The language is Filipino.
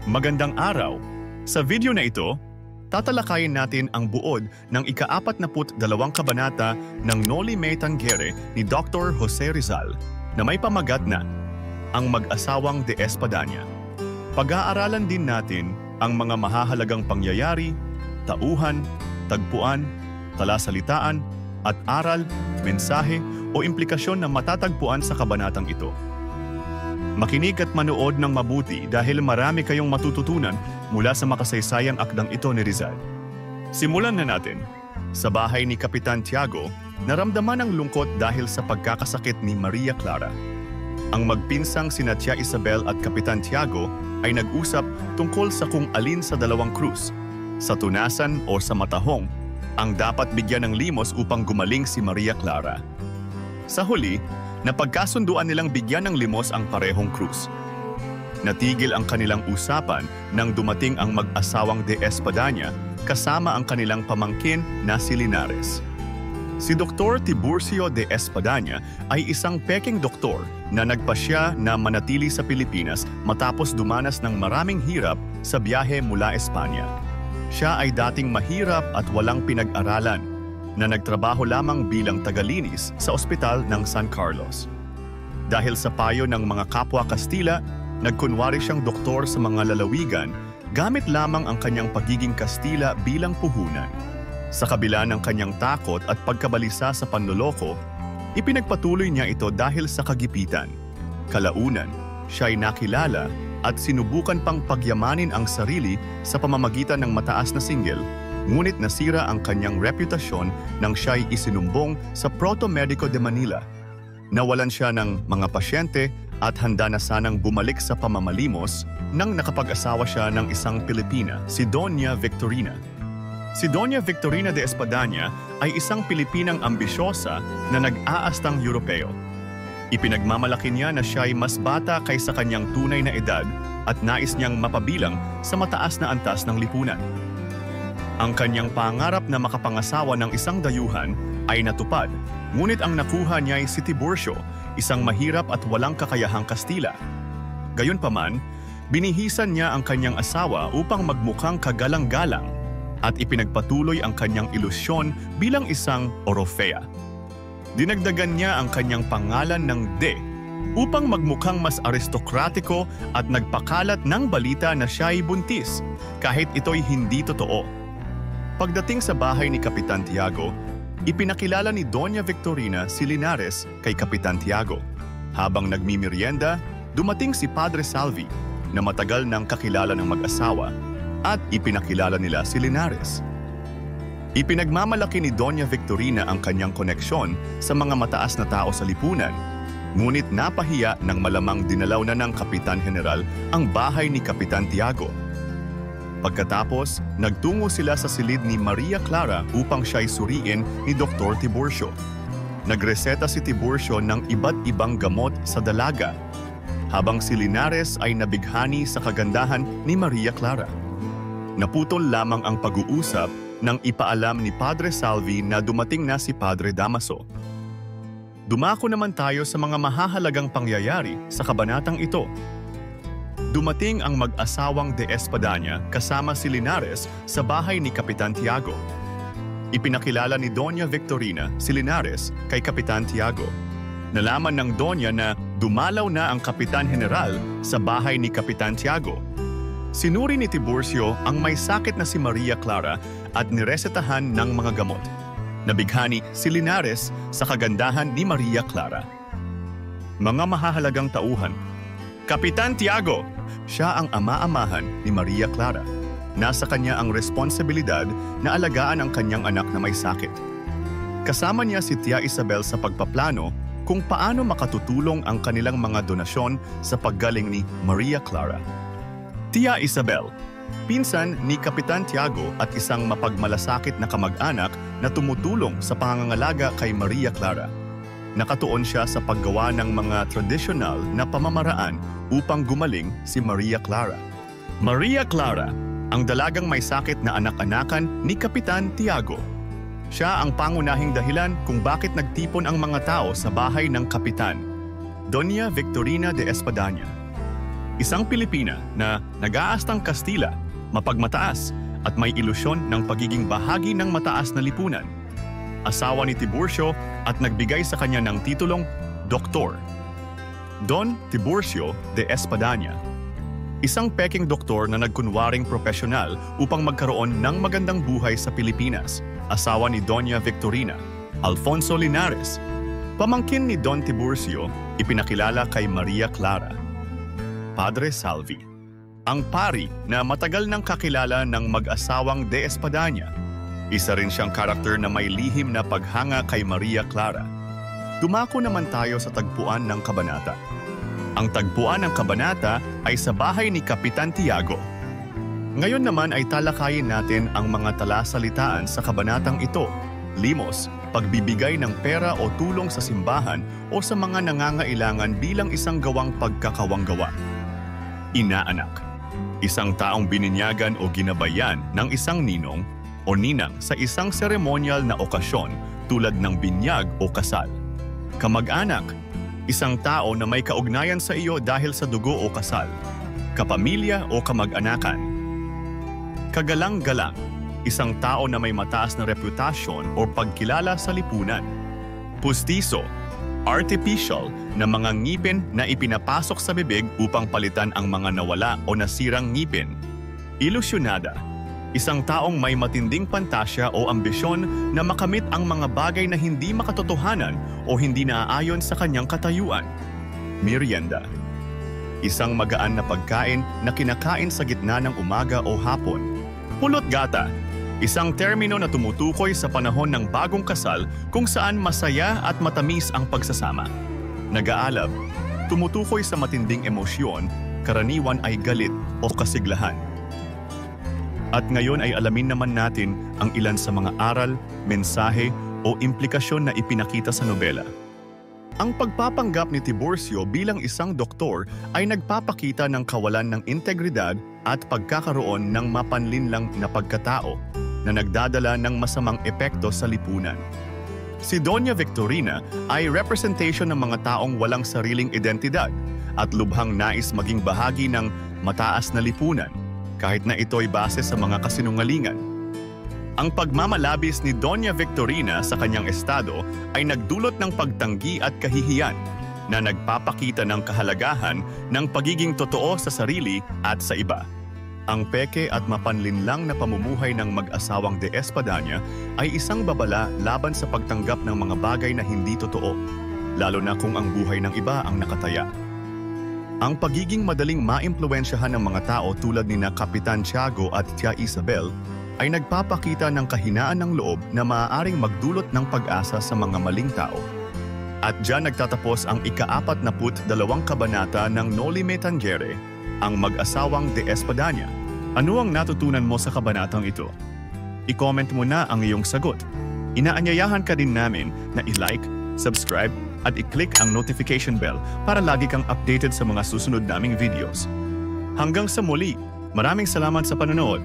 Magandang araw! Sa video na ito, tatalakayin natin ang buod ng ika-42 kabanata ng Noli Me Tangere ni Dr. Jose Rizal na may pamagat na Ang Mag-asawang de Espadaña. Pag-aaralan din natin ang mga mahahalagang pangyayari, tauhan, tagpuan, talasalitaan, at aral, mensahe o implikasyon na matatagpuan sa kabanatang ito. Makinig at manood ng mabuti dahil marami kayong matututunan mula sa makasaysayang akdang ito ni Rizal. Simulan na natin. Sa bahay ni Kapitan Tiago, naramdaman ang lungkot dahil sa pagkakasakit ni Maria Clara. Ang magpinsang sina Tia Isabel at Kapitan Tiago ay nag-usap tungkol sa kung alin sa dalawang krus, sa tunasan o sa matahong, ang dapat bigyan ng limos upang gumaling si Maria Clara. Sa huli, napagkasunduan nilang bigyan ng limos ang parehong krus. Natigil ang kanilang usapan nang dumating ang mag-asawang de Espadaña kasama ang kanilang pamangkin na si Linares. Si Dr. Tiburcio de Espadaña ay isang peking doktor na nagpasya na manatili sa Pilipinas matapos dumanas ng maraming hirap sa biyahe mula Espanya. Siya ay dating mahirap at walang pinag-aralan na nagtrabaho lamang bilang tagalinis sa ospital ng San Carlos. Dahil sa payo ng mga kapwa Kastila, nagkunwari siyang doktor sa mga lalawigan gamit lamang ang kanyang pagiging Kastila bilang puhunan. Sa kabila ng kanyang takot at pagkabalisa sa panloloko, ipinagpatuloy niya ito dahil sa kagipitan. Kalaunan, siya ay nakilala at sinubukan pang pagyamanin ang sarili sa pamamagitan ng mataas na singgil. Ngunit nasira ang kanyang reputasyon nang siya'y isinumbong sa Proto Medico de Manila. Nawalan siya ng mga pasyente at handa na sanang bumalik sa pamamalimos nang nakapag-asawa siya ng isang Pilipina, si Doña Victorina. Si Doña Victorina de Espadaña ay isang Pilipinang ambisyosa na nag-aastang Europeo. Ipinagmamalaki niya na siya'y mas bata kaysa kanyang tunay na edad at nais niyang mapabilang sa mataas na antas ng lipunan. Ang kanyang pangarap na makapangasawa ng isang dayuhan ay natupad, ngunit ang nakuha niya ay si Tiburcio, isang mahirap at walang kakayahang Kastila. Gayunpaman, binihisan niya ang kanyang asawa upang magmukhang kagalang-galang at ipinagpatuloy ang kanyang ilusyon bilang isang Orofea. Dinagdagan niya ang kanyang pangalan ng De upang magmukhang mas aristokratiko at nagpakalat ng balita na siya ay buntis, kahit ito'y hindi totoo. Pagdating sa bahay ni Kapitan Tiago, ipinakilala ni Doña Victorina si Linares kay Kapitan Tiago. Habang nagmimerienda, dumating si Padre Salvi na matagal nang kakilala ng mag-asawa at ipinakilala nila si Linares. Ipinagmamalaki ni Doña Victorina ang kanyang koneksyon sa mga mataas na tao sa lipunan, ngunit napahiya nang malamang dinalaw na ng Kapitan General ang bahay ni Kapitan Tiago. Pagkatapos, nagtungo sila sa silid ni Maria Clara upang siya'y suriin ni Dr. Tiburcio. Nagreseta si Tiburcio ng iba't ibang gamot sa dalaga, habang si Linares ay nabighani sa kagandahan ni Maria Clara. Naputol lamang ang pag-uusap nang ipaalam ni Padre Salvi na dumating na si Padre Damaso. Dumako naman tayo sa mga mahahalagang pangyayari sa kabanatang ito. Dumating ang mag-asawang de Espadaña kasama si Linares sa bahay ni Kapitan Tiago. Ipinakilala ni Doña Victorina si Linares kay Kapitan Tiago. Nalaman ng Doña na dumalaw na ang Kapitan General sa bahay ni Kapitan Tiago. Sinuri ni Tiburcio ang may sakit na si Maria Clara at niresetahan ng mga gamot. Nabighani si Linares sa kagandahan ni Maria Clara. Mga mahahalagang tauhan. Kapitan Tiago, siya ang ama-amahan ni Maria Clara. Nasa kanya ang responsibilidad na alagaan ang kanyang anak na may sakit. Kasama niya si Tia Isabel sa pagpaplano kung paano makatutulong ang kanilang mga donasyon sa paggaling ni Maria Clara. Tia Isabel, pinsan ni Kapitan Tiago at isang mapagmalasakit na kamag-anak na tumutulong sa pangangalaga kay Maria Clara. Nakatuon siya sa paggawa ng mga tradisyonal na pamamaraan upang gumaling si Maria Clara. Maria Clara, ang dalagang may sakit na anak-anakan ni Kapitan Tiago. Siya ang pangunahing dahilan kung bakit nagtipon ang mga tao sa bahay ng Kapitan, Doña Victorina de Espadaña. Isang Pilipina na nag-aastang Kastila, mapagmataas at may ilusyon ng pagiging bahagi ng mataas na lipunan. Asawa ni Tiburcio at nagbigay sa kanya ng titulong Doktor. Don Tiburcio de Espadaña. Isang peking doktor na nagkunwaring profesional upang magkaroon ng magandang buhay sa Pilipinas. Asawa ni Doña Victorina, Alfonso Linares. Pamangkin ni Don Tiburcio, ipinakilala kay Maria Clara. Padre Salvi. Ang pari na matagal nang kakilala ng mag-asawang de Espadaña. Isa rin siyang karakter na may lihim na paghanga kay Maria Clara. Dumako naman tayo sa tagpuan ng kabanata. Ang tagpuan ng kabanata ay sa bahay ni Kapitan Tiago. Ngayon naman ay talakayin natin ang mga talasalitaan sa kabanatang ito. Limos, pagbibigay ng pera o tulong sa simbahan o sa mga nangangailangan bilang isang gawang pagkakawanggawa. Inaanak. Isang taong bininyagan o ginabayan ng isang ninong o ninang sa isang seremonyal na okasyon tulad ng binyag o kasal. Kamag-anak, isang tao na may kaugnayan sa iyo dahil sa dugo o kasal. Kapamilya o kamag-anakan. Kagalang-galang, isang tao na may mataas na reputasyon o pagkilala sa lipunan. Pustiso, artificial na mga ngipin na ipinapasok sa bibig upang palitan ang mga nawala o nasirang ngipin. Ilusyonada, isang taong may matinding pantasya o ambisyon na makamit ang mga bagay na hindi makatotohanan o hindi naaayon sa kanyang katayuan. Merienda, isang magaan na pagkain na kinakain sa gitna ng umaga o hapon. Pulot gata, isang termino na tumutukoy sa panahon ng bagong kasal kung saan masaya at matamis ang pagsasama. Nag-aalab, tumutukoy sa matinding emosyon, karaniwan ay galit o kasiglahan. At ngayon ay alamin naman natin ang ilan sa mga aral, mensahe o implikasyon na ipinakita sa nobela. Ang pagpapanggap ni Tiburcio bilang isang doktor ay nagpapakita ng kawalan ng integridad at pagkakaroon ng mapanlinlang na pagkatao na nagdadala ng masamang epekto sa lipunan. Si Doña Victorina ay representation ng mga taong walang sariling identidad at lubhang nais maging bahagi ng mataas na lipunan, kahit na ito'y base sa mga kasinungalingan. Ang pagmamalabis ni Doña Victorina sa kanyang estado ay nagdulot ng pagtanggi at kahihiyan na nagpapakita ng kahalagahan ng pagiging totoo sa sarili at sa iba. Ang peke at mapanlinlang na pamumuhay ng mag-asawang de Espadaña ay isang babala laban sa pagtanggap ng mga bagay na hindi totoo, lalo na kung ang buhay ng iba ang nakataya. Ang pagiging madaling maimpluwensyahan ng mga tao tulad ni na Kapitan Tiago at Tia Isabel ay nagpapakita ng kahinaan ng loob na maaaring magdulot ng pag-asa sa mga maling tao. At diyan nagtatapos ang ika-42 kabanata ng Noli Me Tangere, ang mag-asawang de Espadaña. Ano ang natutunan mo sa kabanatang ito? I-comment mo na ang iyong sagot. Inaanyayahan ka din namin na i-like, subscribe at i-click ang notification bell para lagi kang updated sa mga susunod naming videos. Hanggang sa muli, maraming salamat sa panonood.